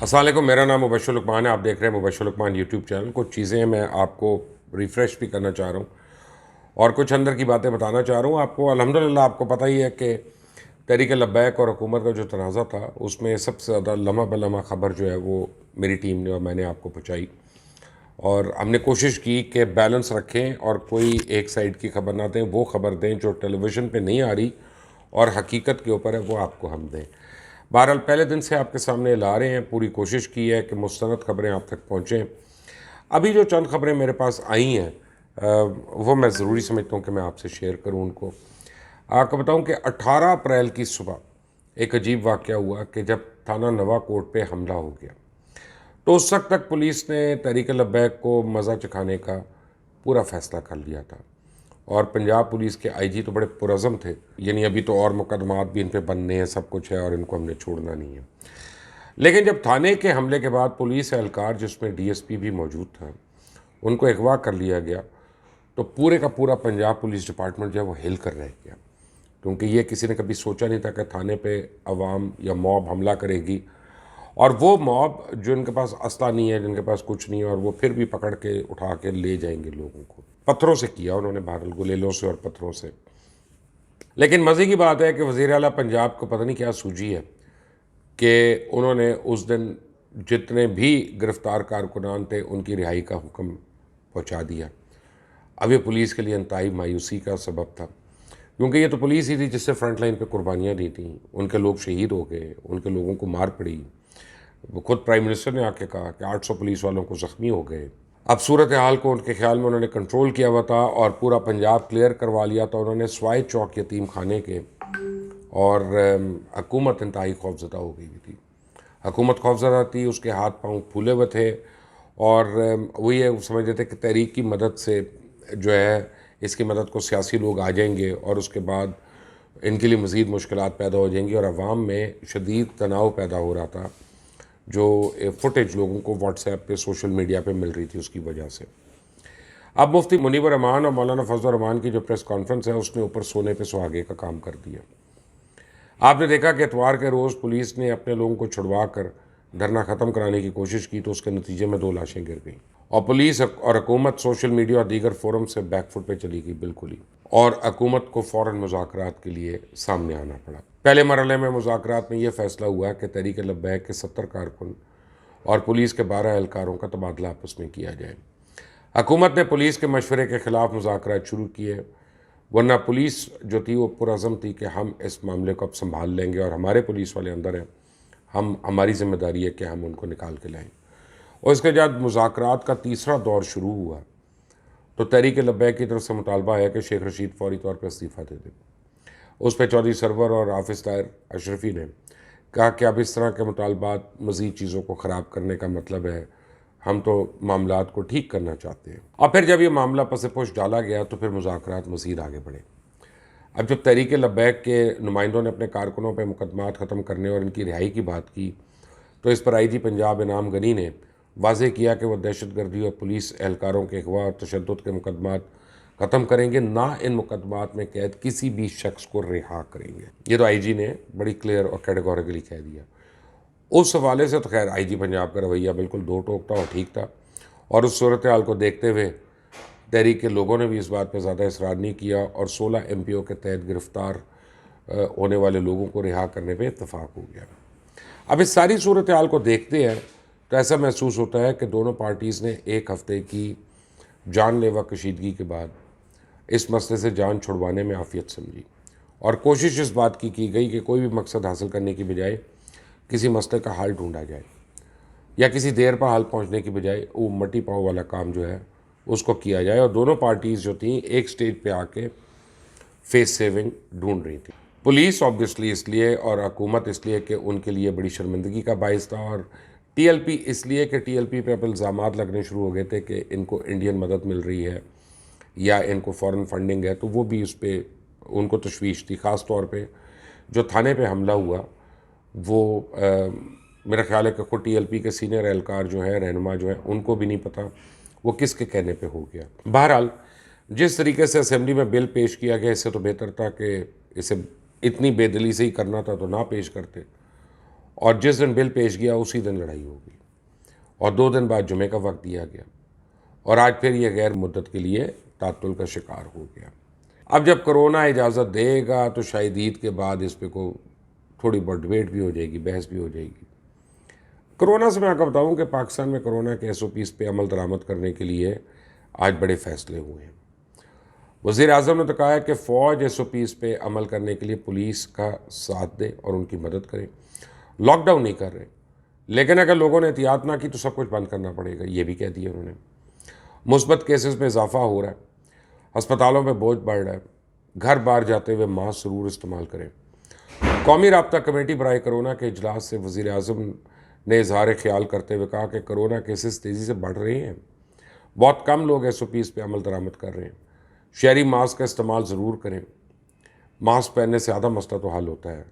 السلام علیکم، میرا نام مبشر لقمان ہے. آپ دیکھ رہے ہیں مبشر لقمان یوٹیوب چینل. کچھ چیزیں میں آپ کو ریفریش بھی کرنا چاہ رہا ہوں اور کچھ اندر کی باتیں بتانا چاہ رہا ہوں آپ کو. الحمدللہ آپ کو پتہ ہی ہے کہ تحریک لبیک اور حکومت کا جو تنازع تھا اس میں سب سے زیادہ لمحہ بلمحہ خبر جو ہے وہ میری ٹیم نے اور میں نے آپ کو پہنچائی، اور ہم نے کوشش کی کہ بیلنس رکھیں اور کوئی ایک سائڈ کی خبر نہ دیں. وہ خبر دیں جو ٹیلی ویژن پہ نہیں آ رہی اور حقیقت کے اوپر ہے، وہ آپ کو ہم دیں. بہرحال پہلے دن سے آپ کے سامنے لا رہے ہیں، پوری کوشش کی ہے کہ مستند خبریں آپ تک پہنچیں. ابھی جو چند خبریں میرے پاس آئی ہیں وہ میں ضروری سمجھتا ہوں کہ میں آپ سے شیئر کروں ان کو. آپ کو بتاؤں کہ 18 اپریل کی صبح ایک عجیب واقعہ ہوا کہ جب تھانہ نوا کوٹ پہ حملہ ہو گیا تو اس وقت تک پولیس نے تحریک لبیک کو مزہ چکھانے کا پورا فیصلہ کر لیا تھا، اور پنجاب پولیس کے آئی جی تو بڑے پرعزم تھے، یعنی ابھی تو اور مقدمات بھی ان پہ بننے ہیں، سب کچھ ہے اور ان کو ہم نے چھوڑنا نہیں ہے. لیکن جب تھانے کے حملے کے بعد پولیس اہلکار جس میں ڈی ایس پی بھی موجود تھا ان کو اغوا کر لیا گیا، تو پورے کا پورا پنجاب پولیس ڈپارٹمنٹ جو ہے وہ ہل کر رہ گیا، کیونکہ یہ کسی نے کبھی سوچا نہیں تھا کہ تھانے پہ عوام یا موب حملہ کرے گی، اور وہ موب جو ان کے پاس اسلحہ نہیں ہے، جن کے پاس کچھ نہیں ہے، اور وہ پھر بھی پکڑ کے اٹھا کے لے جائیں گے لوگوں کو. پتھروں سے کیا انہوں نے، بہرحال گلیلوں سے اور پتھروں سے. لیکن مزے کی بات ہے کہ وزیر اعلیٰ پنجاب کو پتہ نہیں کیا سوجی ہے کہ انہوں نے اس دن جتنے بھی گرفتار کارکنان تھے ان کی رہائی کا حکم پہنچا دیا. اب یہ پولیس کے لیے انتہائی مایوسی کا سبب تھا، کیونکہ یہ تو پولیس ہی تھی جس سے فرنٹ لائن پہ قربانیاں دی تھیں. ان کے لوگ شہید ہو گئے، ان کے لوگوں کو مار پڑی. خود پرائم منسٹر نے آ کے کہا کہ 800 پولیس والوں کو زخمی ہو گئے. اب صورتحال کو ان کے خیال میں انہوں نے کنٹرول کیا ہوا تھا اور پورا پنجاب کلیئر کروا لیا تھا. انہوں نے سوائے چوک یتیم خانے کے، اور حکومت انتہائی خوفزدہ ہو گئی تھی. حکومت خوفزدہ تھی، اس کے ہاتھ پاؤں پھولے ہوئے تھے، اور وہ یہ سمجھتے تھے کہ تحریک کی مدد سے جو ہے اس کی مدد کو سیاسی لوگ آ جائیں گے اور اس کے بعد ان کے لیے مزید مشکلات پیدا ہو جائیں گی. اور عوام میں شدید تناؤ پیدا ہو رہا تھا جو فوٹیج لوگوں کو واٹس ایپ پہ سوشل میڈیا پہ مل رہی تھی اس کی وجہ سے. اب مفتی منیب الرحمان اور مولانا فضل الرحمان کی جو پریس کانفرنس ہے اس نے اوپر سونے پہ سہاگے کا کام کر دیا. آپ نے دیکھا کہ اتوار کے روز پولیس نے اپنے لوگوں کو چھڑوا کر دھرنا ختم کرانے کی کوشش کی تو اس کے نتیجے میں 2 لاشیں گر گئیں، اور پولیس اور حکومت سوشل میڈیا اور دیگر فورم سے بیک فٹ پہ چلی گئی بالکل ہی، اور حکومت کو فوراً مذاکرات کے لیے سامنے آنا پڑا. پہلے مرحلے میں مذاکرات میں یہ فیصلہ ہوا کہ تحریک لبیک کے 70 کارکن اور پولیس کے 12 اہلکاروں کا تبادلہ آپس میں کیا جائے. حکومت نے پولیس کے مشورے کے خلاف مذاکرات شروع کیے، ورنہ پولیس جو تھی وہ پرعزم تھی کہ ہم اس معاملے کو اب سنبھال لیں گے، اور ہمارے پولیس والے اندر ہیں، ہماری ذمہ داری ہے کہ ہم ان کو نکال کے لائیں. اور اس کے بعد مذاکرات کا تیسرا دور شروع ہوا تو تحریک لبیک کی طرف سے مطالبہ ہے کہ شیخ رشید فوری طور پہ استعفیٰ دے دیں. اس پہ چودھری سرور اور حافظ طاہر اشرفی نے کہا کہ اب اس طرح کے مطالبات مزید چیزوں کو خراب کرنے کا مطلب ہے، ہم تو معاملات کو ٹھیک کرنا چاہتے ہیں. اور پھر جب یہ معاملہ پس پش ڈالا گیا تو پھر مذاکرات مزید آگے بڑھے. اب جب تحریک لبیک کے نمائندوں نے اپنے کارکنوں پہ مقدمات ختم کرنے اور ان کی رہائی کی بات کی تو اس پر آئی جی پنجاب انعام غنی نے واضح کیا کہ وہ دہشت گردی اور پولیس اہلکاروں کے اغوا اور تشدد کے مقدمات ختم کریں گے، نہ ان مقدمات میں قید کسی بھی شخص کو رہا کریں گے. یہ تو آئی جی نے بڑی کلیئر اور کیٹیگوریکلی کہہ دیا. اس حوالے سے تو خیر آئی جی پنجاب کا رویہ بالکل دو ٹوک تھا اور ٹھیک تھا، اور اس صورتحال کو دیکھتے ہوئے تحریک کے لوگوں نے بھی اس بات پہ زیادہ اصرار نہیں کیا اور 16 ایم پی او کے تحت گرفتار ہونے والے لوگوں کو رہا کرنے پہ اتفاق ہو گیا. اب اس ساری صورتحال کو دیکھتے ہیں تو ایسا محسوس ہوتا ہے کہ دونوں پارٹیز نے ایک ہفتے کی جان لیوا کشیدگی کے بعد اس مسئلے سے جان چھڑوانے میں عافیت سمجھی، اور کوشش اس بات کی گئی کہ کوئی بھی مقصد حاصل کرنے کی بجائے کسی مسئلے کا حل ڈھونڈا جائے، یا کسی دیر پر حل پہنچنے کی بجائے وہ مٹی پاؤں والا کام جو ہے اس کو کیا جائے. اور دونوں پارٹیز جو تھیں ایک سٹیج پہ آ کے فیس سیونگ ڈھونڈ رہی تھی. پولیس آبویسلی اس لیے اور حکومت اس لیے کہ ان کے لیے بڑی شرمندگی کا باعث تھا، اور ٹی ایل پی اس لیے کہ ٹی ایل پی پہ اب الزامات لگنے شروع ہو گئے تھے کہ ان کو انڈین مدد مل رہی ہے یا ان کو فورن فنڈنگ ہے، تو وہ بھی اس پہ ان کو تشویش تھی. خاص طور پہ جو تھانے پہ حملہ ہوا وہ میرا خیال ہے کہ خود ٹی ایل پی کے سینئر اہلکار جو ہیں، رہنما جو ہیں، ان کو بھی نہیں پتہ وہ کس کے کہنے پہ ہو گیا. بہرحال جس طریقے سے اسمبلی میں بل پیش کیا گیا اس سے تو بہتر تھا کہ اسے اتنی بے دلی سے ہی کرنا تھا تو نہ پیش کرتے، اور جس دن بل پیش گیا اسی دن لڑائی ہو گئی، اور 2 دن بعد جمعے کا وقت دیا گیا، اور آج پھر یہ غیر مدت کے لیے تعطل کا شکار ہو گیا۔ اب جب کرونا اجازت دے گا تو شاید عید کے بعد اس پہ کو تھوڑی بہت ڈبیٹ بھی ہو جائے گی، بحث بھی ہو جائے گی۔ کرونا سے میں آپ کو بتاؤں کہ پاکستان میں کرونا کے SOPs پہ عمل درآمد کرنے کے لیے آج بڑے فیصلے ہوئے ہیں۔ وزیر اعظم نے تو کہا ہے کہ فوج SOPs پہ عمل کرنے کے لیے پولیس کا ساتھ دے اور ان کی مدد کرے۔ لاک ڈاؤن نہیں کر رہے، لیکن اگر لوگوں نے احتیاط نہ کی تو سب کچھ بند کرنا پڑے گا، یہ بھی کہہ دیا انہوں نے۔ مثبت کیسز میں اضافہ ہو رہا ہے، ہسپتالوں پہ بوجھ بڑھ رہا ہے، گھر باہر جاتے ہوئے ماسک ضرور استعمال کریں۔ قومی رابطہ کمیٹی برائے کرونا کے اجلاس سے وزیر اعظم نے اظہار خیال کرتے ہوئے کہا کہ کرونا کیسز تیزی سے بڑھ رہے ہیں، بہت کم لوگ SOPs پہ عمل درآمد کر رہے ہیں، شہری ماسک کا استعمال ضرور کریں، ماسک پہننے سے آدھا مسئلہ تو حل ہوتا ہے۔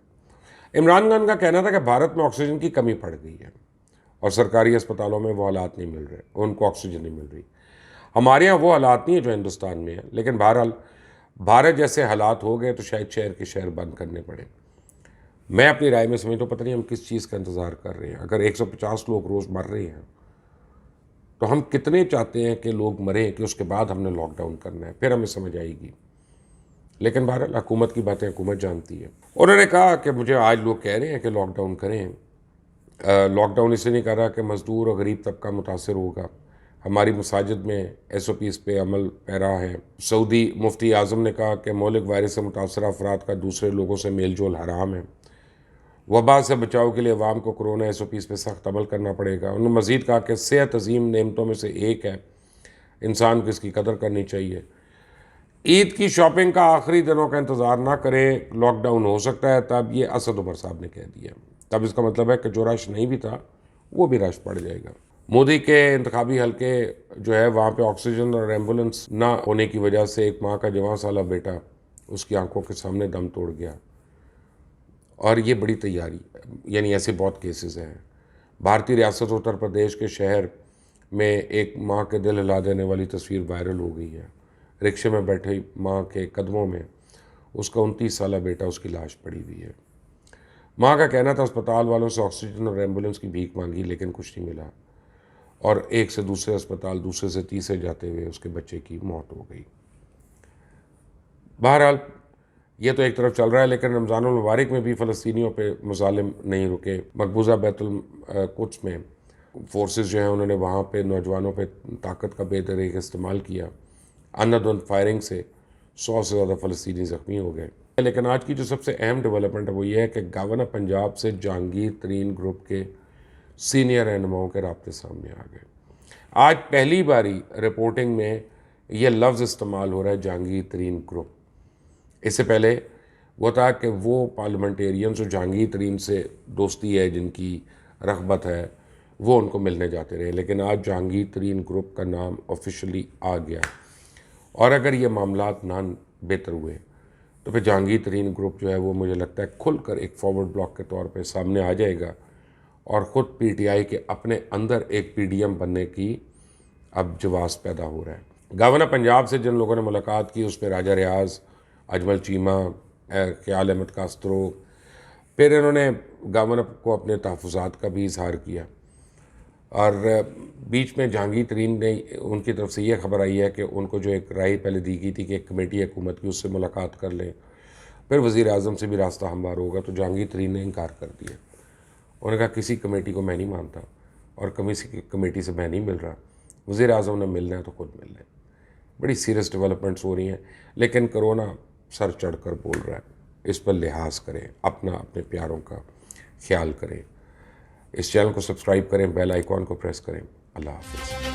عمران خان کا کہنا تھا کہ بھارت میں آکسیجن کی کمی پڑ گئی ہے اور سرکاری اسپتالوں میں وہ حالات نہیں مل رہے، ان کو آکسیجن نہیں مل رہی۔ ہمارے ہاں وہ حالات نہیں ہیں جو ہندوستان میں ہیں، لیکن بہرحال بھارت جیسے حالات ہو گئے تو شاید شہر کے شہر بند کرنے پڑے۔ میں اپنی رائے میں سمجھتا ہوں پتہ نہیں ہم کس چیز کا انتظار کر رہے ہیں۔ اگر 150 لوگ روز مر رہے ہیں تو ہم کتنے چاہتے ہیں کہ لوگ مریں کہ اس کے بعد ہم نے لاک ڈاؤن کرنا ہے، پھر ہمیں سمجھ آئے گی۔ لیکن بہرحال حکومت کی باتیں حکومت جانتی ہے۔ انہوں نے کہا کہ مجھے آج لوگ کہہ رہے ہیں کہ لاک ڈاؤن کریں، لاک ڈاؤن اس لیے نہیں کر رہا کہ مزدور اور غریب طبقہ متاثر ہوگا۔ ہماری مساجد میں SOPs پہ عمل پیرا ہے۔ سعودی مفتی اعظم نے کہا کہ مہلک وائرس سے متاثرہ افراد کا دوسرے لوگوں سے میل جول حرام ہے۔ وبا سے بچاؤ کے لیے عوام کو کرونا SOPs پہ سخت عمل کرنا پڑے گا۔ انہوں نے مزید کہا کہ صحت عظیم نعمتوں میں سے ایک ہے، انسان کو اس کی قدر کرنی چاہیے۔ عید کی شاپنگ کا آخری دنوں کا انتظار نہ کریں، لاک ڈاؤن ہو سکتا ہے تب، یہ اسد عمر صاحب نے کہہ دیا۔ تب اس کا مطلب ہے کہ جو رش نہیں بھی تھا وہ بھی رش پڑ جائے گا۔ مودی کے انتخابی حلقے جو ہے وہاں پہ آکسیجن اور ایمبولنس نہ ہونے کی وجہ سے ایک ماں کا جوان سالہ بیٹا اس کی آنکھوں کے سامنے دم توڑ گیا، اور یہ بڑی تیاری، یعنی ایسے بہت کیسز ہیں۔ بھارتی ریاست اتر پردیش کے شہر میں ایک ماں کے دل ہلا دینے والی تصویر وائرل ہو گئی ہے۔ رکشے میں بیٹھے ماں کے قدموں میں اس کا 29 سالہ بیٹا، اس کی لاش پڑی ہوئی ہے۔ ماں کا کہنا تھا اسپتال والوں سے آکسیجن اور ایمبولنس کی بھیک مانگی لیکن کچھ نہیں ملا، اور ایک سے دوسرے اسپتال، دوسرے سے تیسرے جاتے ہوئے اس کے بچے کی موت ہو گئی۔ بہرحال یہ تو ایک طرف چل رہا ہے، لیکن رمضان المبارک میں بھی فلسطینیوں پہ مظالم نہیں رکے۔ مقبوضہ بیت القدس میں فورسز جو ہیں انہوں نے وہاں پہ نوجوانوں پہ طاقت کا بے طریقہ استعمال کیا، اندھدھند فائرنگ سے 100 سے زیادہ فلسطینی زخمی ہو گئے۔ لیکن آج کی جو سب سے اہم ڈیولپمنٹ ہے وہ یہ ہے کہ گورنر پنجاب سے جہانگیر ترین گروپ کے سینئر رہنماؤں کے رابطے سامنے آ گئے۔ آج پہلی باری رپورٹنگ میں یہ لفظ استعمال ہو رہا ہے، جہانگیر ترین گروپ۔ اس سے پہلے وہ تھا کہ وہ پارلیمنٹیرین جو جہانگیر ترین سے دوستی ہے، جن کی رغبت ہے، وہ ان کو ملنے جاتے رہے، لیکن آج جہانگیر ترین گروپ کا نام آفیشلی آ گیا۔ اور اگر یہ معاملات نہ بہتر ہوئے تو پھر جہانگیر ترین گروپ جو ہے وہ مجھے لگتا ہے کھل کر ایک فارورڈ بلاک کے طور پہ سامنے آ جائے گا، اور خود PTI کے اپنے اندر ایک PDM بننے کی اب جواز پیدا ہو رہا ہے۔ گورنر پنجاب سے جن لوگوں نے ملاقات کی اس میں راجہ ریاض، اجمل چیمہ، خیال احمد کاسترو، پھر انہوں نے گورنر کو اپنے تحفظات کا بھی اظہار کیا، اور بیچ میں جہانگیر ترین نے ان کی طرف سے یہ خبر آئی ہے کہ ان کو جو ایک رائے پہلے دی گئی تھی کہ ایک کمیٹی حکومت کی اس سے ملاقات کر لیں، پھر وزیر اعظم سے بھی راستہ ہموار ہوگا، تو جہانگیر ترین نے انکار کر دیا۔ انہوں نے کہا کسی کمیٹی کو میں نہیں مانتا اور کسی کمیٹی سے میں نہیں مل رہا، وزیر اعظم نے ملنا ہے تو خود مل لیں۔ بڑی سیریس ڈیولپمنٹس ہو رہی ہیں، لیکن کرونا سر چڑھ کر بول رہا ہے، اس پر لحاظ کریں، اپنے پیاروں کا خیال کریں۔ اس چینل کو سبسکرائب کریں، بیل آئیکن کو پریس کریں۔ اللہ حافظ۔